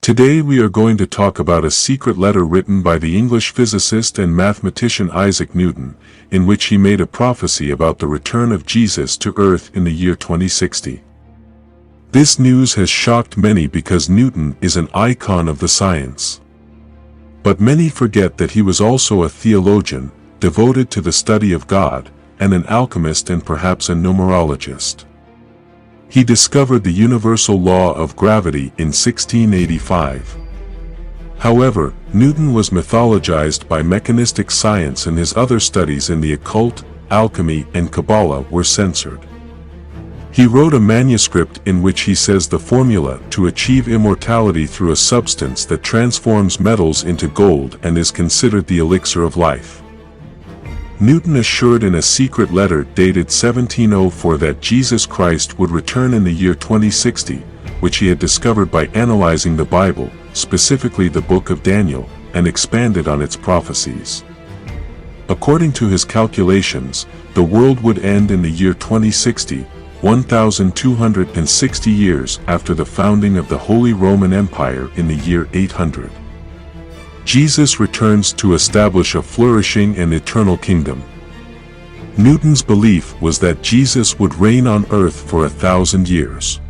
Today we are going to talk about a secret letter written by the English physicist and mathematician Isaac Newton, in which he made a prophecy about the return of Jesus to Earth in the year 2060. This news has shocked many because Newton is an icon of the science. But many forget that he was also a theologian, devoted to the study of God, and an alchemist and perhaps a numerologist. He discovered the universal law of gravity in 1685. However, Newton was mythologized by mechanistic science, and his other studies in the occult, alchemy, and Kabbalah were censored. He wrote a manuscript in which he says the formula to achieve immortality through a substance that transforms metals into gold and is considered the elixir of life. Newton assured in a secret letter dated 1704 that Jesus Christ would return in the year 2060, which he had discovered by analyzing the Bible, specifically the book of Daniel, and expanded on its prophecies. According to his calculations, the world would end in the year 2060, 1,260 years after the founding of the Holy Roman Empire in the year 800. Jesus returns to establish a flourishing and eternal kingdom. Newton's belief was that Jesus would reign on earth for 1,000 years.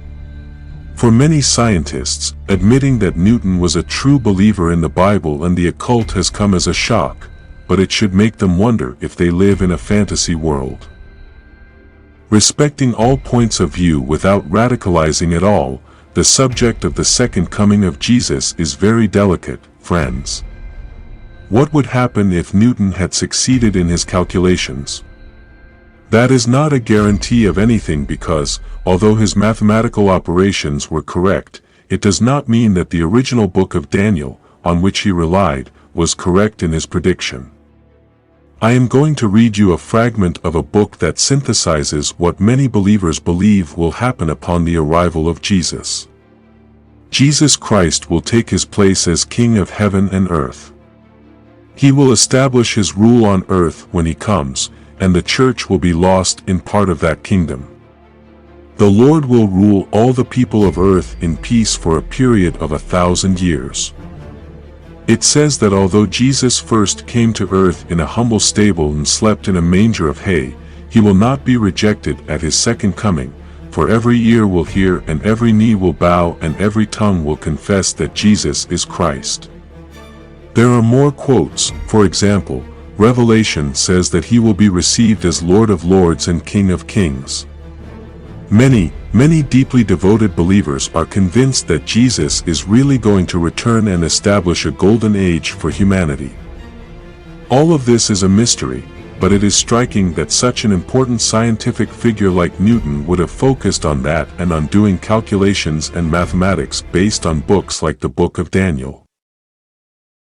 For many scientists, admitting that Newton was a true believer in the Bible and the occult has come as a shock, but it should make them wonder if they live in a fantasy world. Respecting all points of view without radicalizing at all, the subject of the second coming of Jesus is very delicate, friends. What would happen if Newton had succeeded in his calculations? That is not a guarantee of anything because, although his mathematical operations were correct, it does not mean that the original book of Daniel, on which he relied, was correct in his prediction. I am going to read you a fragment of a book that synthesizes what many believers believe will happen upon the arrival of Jesus. Jesus Christ will take his place as King of heaven and earth. He will establish his rule on earth when he comes, and the church will be lost in part of that kingdom. The Lord will rule all the people of earth in peace for a period of 1,000 years. It says that although Jesus first came to earth in a humble stable and slept in a manger of hay, he will not be rejected at his second coming, for every ear will hear and every knee will bow and every tongue will confess that Jesus is Christ. There are more quotes. For example, Revelation says that he will be received as Lord of Lords and King of Kings. Many deeply devoted believers are convinced that Jesus is really going to return and establish a golden age for humanity. All of this is a mystery, but it is striking that such an important scientific figure like Newton would have focused on that and on doing calculations and mathematics based on books like the Book of Daniel.